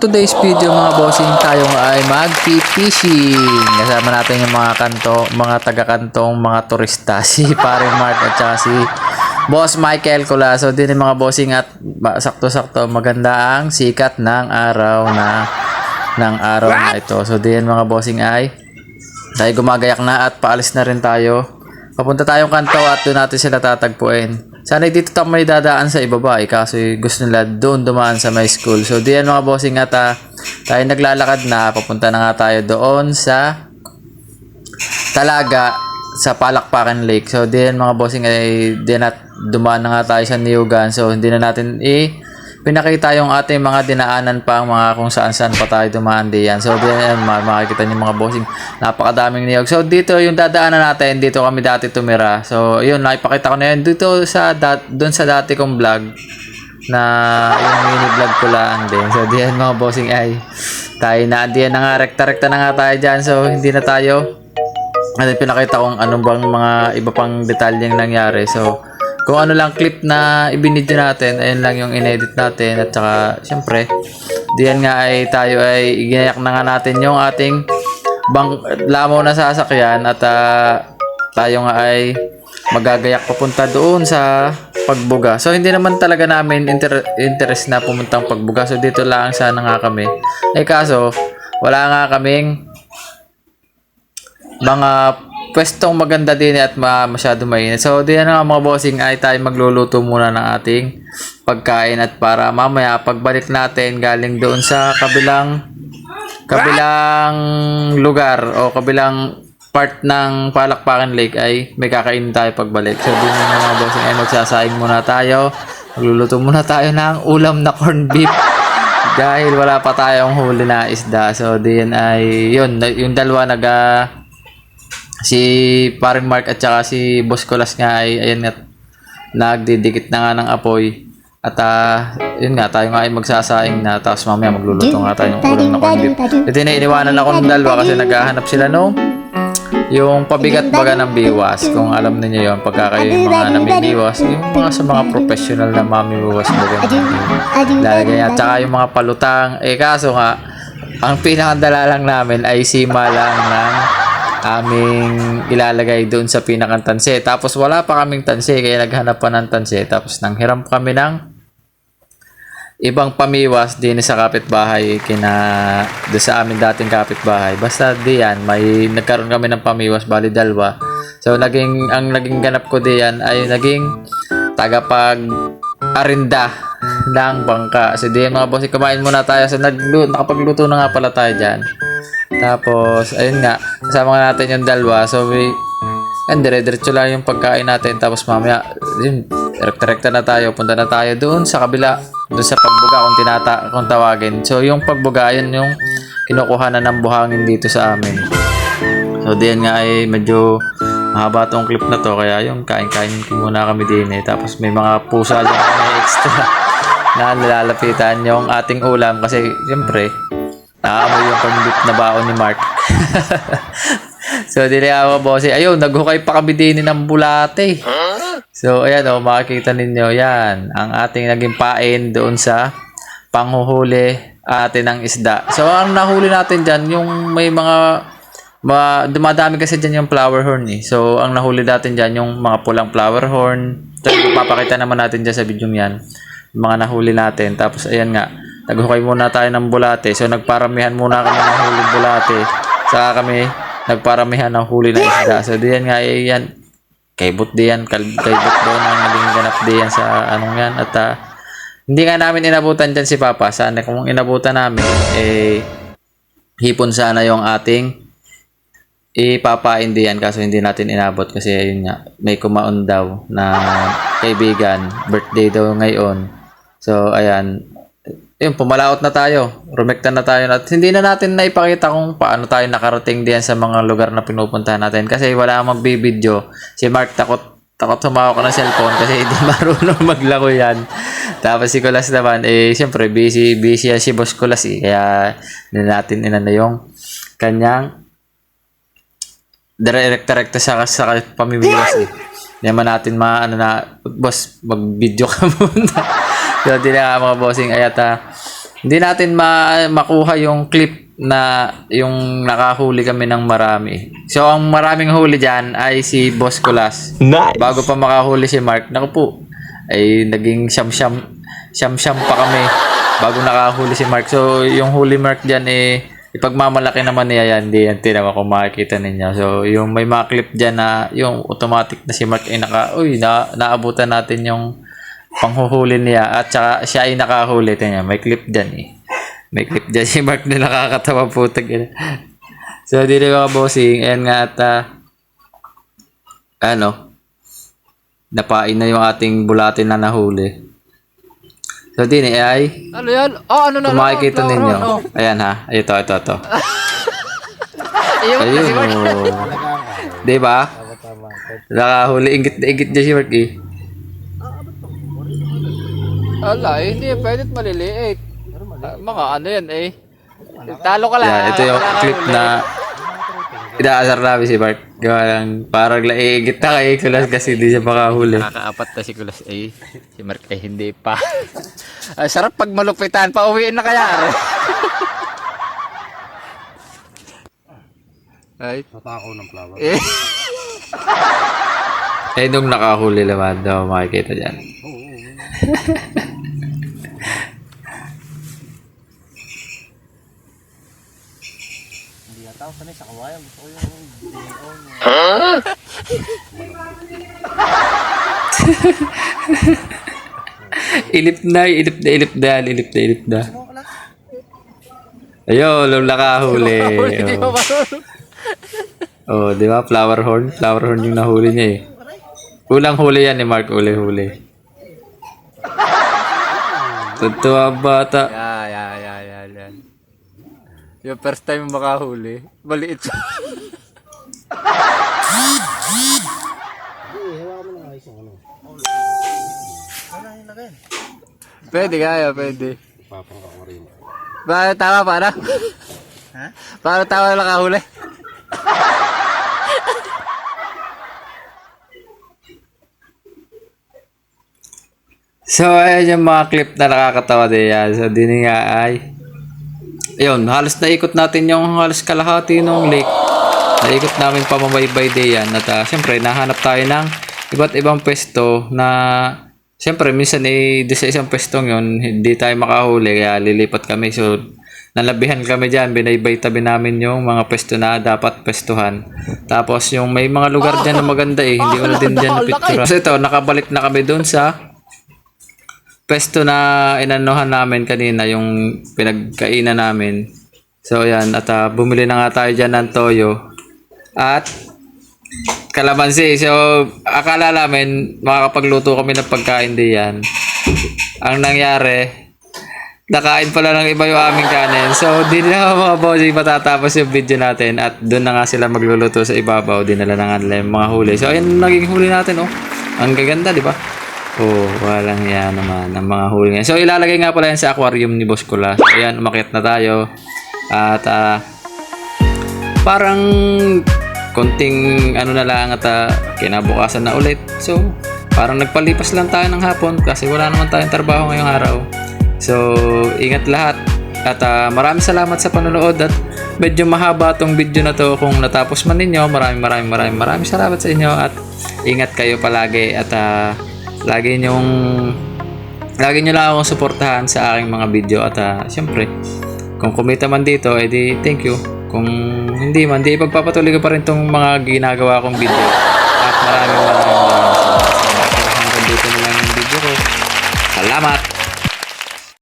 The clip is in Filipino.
today's video mga bossing, tayo ay mag-fishing. Kasama natin yung mga taga-kantong, mga turista, si Paring Mark at saka si Boss Michael Kula. So din yung mga bossing at sakto-sakto maganda ang sikat ng araw na ito. So din mga bossing ay tayo gumagayak na at paalis na rin tayo. Papunta tayong kanto at doon natin sila tatagpuin. Sana dito tayo may dadaan sa ibaba kasi gusto nila doon dumaan sa my school. So diyan mga bossing at tayo naglalakad na. Papunta na nga tayo doon sa Talaga sa Palakpakan Lake. So diyan mga bossing ay dumaan na nga tayo sa Niyugan. So hindi na natin pinakita yung ating mga dinaanan pa, mga kung saan pa tayo dumaan diyan. So diyan makikita niyo mga bossing, napakadaming niyog. So dito yung dadaanan natin, dito kami dati tumira. So yun, nakipakita ko na yun dito sa doon sa dati kong vlog na yung mini vlog ko lang din. So diyan mga bossing ay tayo na diyan na nga, rekta na nga tayo diyan. So hindi na tayo pinakita kung anong bang mga iba pang detalyeng nangyari. So kung ano lang clip na ibinidyo natin, ayun lang yung inedit natin. At saka syempre diyan nga ay tayo ay ginayak na nga natin yung ating lamaw na sasakyan. At tayo nga ay magagayak papunta doon sa Pagbuga. So hindi naman talaga namin interest na pumuntang Pagbuga. So dito lang sana nga kami. Kaso wala nga kaming mga pwestong maganda din at masyado mainit. So diyan nga mga bossing ay tayo magluluto muna ng ating pagkain. At para mamaya pagbalik natin galing doon sa kabilang lugar o kabilang part ng Palakpakan Lake ay may kakainin tayo pagbalik. So diyan nga mga bossing ay magsasaing muna tayo. Magluluto muna tayo ng ulam na corned beef dahil wala pa tayong huli na isda. So diyan ay yun, yung dalawa si Paring Mark at saka si Boss Kulas nga ay ayan nga, nagdidikit na nga ng apoy. At yun nga, tayo nga ay magsasaing na. Tapos mamaya magluluto nga tayo ng ulam na corned beef. Ito na iniwanan ako ng dalawa kasi naghahanap sila yung pabigat baga ng biwas. Kung alam niyo yun, pagka kayo yung mga namibiwas, yung mga sa mga professional na mamibiwas baga lalagay at saka yung mga palutang. Kaso nga, ang pinakadala lang namin ay sima lang ng aming ilalagay doon sa pinakang tanse. Tapos wala pa kaming tanse kaya naghanap pa ng tanse. Tapos nanghiram kami ng ibang pamiwas din sa kapitbahay doon sa amin dating kapitbahay. Basta diyan may nagkaroon kami ng pamiwas, bali dalawa. So ang naging ganap ko diyan ay naging tagapag-arinda ng bangka. So diyan mga boss, kumain muna tayo. So nakapagluto na nga pala tayo diyan. Tapos, ayun nga, kasama nga natin yung dalawa. So, dire-diretso lang yung pagkain natin. Tapos, mamaya, yun, rekta na tayo. Punta na tayo doon sa kabila. Doon sa Pagbuga, kung tawagin. So, yung Pagbuga, yun yung kinukuha na ng buhangin dito sa amin. So, diyan nga ay medyo mahaba tong clip na to. Kaya yung kain-kain muna kami din Tapos, may mga pusa dyan na extra na nilalapitan yung ating ulam. Kasi, siyempre, naamoy yung pambit na baon ni Mark. So, dili ako boss. Ayun, naghukay pa kami din ng bulate. So, ayan makikita ninyo. Yan, ang ating naging pain doon sa panghuhuli atin ng isda. So, ang nahuli natin dyan, yung may mga dumadami kasi dyan yung flower horn So, ang nahuli natin dyan, yung mga pulang flower horn. So, papakita naman natin dyan sa video yan. Yung mga nahuli natin. Tapos, ayan nga. Naghukay muna tayo ng bulate. So, nagparamihan muna kami ng huling bulate. Saka kami nagparamihan ng huli na isda. So, diyan nga, yan. Kaibot diyan. Kaibot doon ang naging ganap diyan sa anong yan. At hindi nga namin inabutan dyan si Papa. Sana kung inabutan namin, hipon sana yung ating ipapain diyan. Kaso hindi natin inabot kasi ayun nga, may kumaon daw na kaibigan. Birthday daw ngayon. So, ayan. Yun, pumalaot na tayo. Rumekta na tayo. At hindi na natin naipakita kung paano tayo nakarating diyan sa mga lugar na pinupuntahan natin. Kasi wala magbibideo. Si Mark takot sumawak ng cellphone kasi hindi marunong maglaro yan. Tapos si Kulas naman, siyempre busy yan si Boss Kulas Kaya hindi natin inano yung kanyang direkta sa pamimiwas Hindi naman natin boss, mag-video ka muna. So, hindi na mga bossing ay hindi natin makuha yung clip na yung nakahuli kami ng marami. So, ang maraming huli dyan ay si Boss Kulas. Nice. Bago pa makahuli si Mark, naku po, ay naging siyam-siyam pa kami bago nakahuli si Mark. So, yung huli Mark dyan ipagmamalaki naman niya yan. Hindi yan tinawa kung makikita ninyo. So, yung may mga clip dyan na yung automatic na si Mark ay naabutan natin yung panghuhuli niya at saka siya ay nakahuli. Tingnan, may clip dyan May clip dyan si Mark na nakakatawa po. So, dito mga bossing. Ayan nga at napain na yung ating bulatin na nahuli. So, din ay Ano yan? Ano na? kung makikita ninyo. Ayan ha. Ito. Ayun. Diba? Nakahuli. Ingit na ingit dyan si Mark Ala, hindi pwedeng maliliit. Mga ano yan Talo ka lang. Yeah, ito yung clip na inaasar namin si Mark. Parang laigit na kay Kulas kasi hindi siya makahuli. Nakakaapat na si Kulas si Mark hindi pa. Ay, sarap pag malupitan. Pauwiin na kaya. Ay. Natakaw ng flower. Nung nakahuli naman daw makikita dyan. Ilip na. Ayun, nung nakahuli. Oh, di ba? Flower horn yung nahuli niya Ulang huli yan ni Mark, huli. Totoo bata. Yan. Yung first time makahuli, maliit siya. Pwede. Tama pa na? Para tama na nakahuli. So, ayan yung mga clip na nakakatawa din yan. So, din nga ay ayun, halos naikot natin yung halos kalahati ng lake. Naikot namin pamabaybay din yan. At siyempre, nahanap tayo ng iba't ibang pwesto na siyempre, minsan di sa isang pwestong yun, hindi tayo makahuli. Kaya lilipat kami. So, nalabihan kami dyan. Binaybay tabi namin yung mga pwesto na dapat pwestuhan. Tapos, yung may mga lugar dyan na maganda Hindi ko na din dyan napicture. So, ito, nakabalik na kami dun sa pwesto na inanuhan namin kanina, yung pinagkainan namin. So, ayan. At bumili na nga tayo dyan ng toyo. At kalamansi. So, akala namin makakapagluto kami ng pagkain diyan. Ang nangyari, nakain pala ng iba yung aming kanin. So, di na mga bossing matatapos yung video natin. At doon na nga sila magluluto sa ibabaw. Dinala na nga nila yung mga huli. So, ayan naging huli natin. Ang gaganda, di ba? Oh, walang yan naman ang mga huli ngayon. So, ilalagay nga pala yan sa aquarium ni Boss Kulas. Ayan, umakyat na tayo. At parang konting na lang at kinabukasan na ulit. So, parang nagpalipas lang tayo ng hapon kasi wala naman tayong trabaho ngayong araw. So, ingat lahat. At maraming salamat sa panonood at medyo mahaba tong video na to. Kung natapos man ninyo, maraming salamat sa inyo at ingat kayo palagi at lagi nyo lang akong suportahan sa aking mga video at syempre kung kumita man dito edi thank you, kung hindi man di ipagpapatuloy ko pa rin tong mga ginagawa kong video at maraming salamat. Hanggang dito na lang yung video ko. Salamat.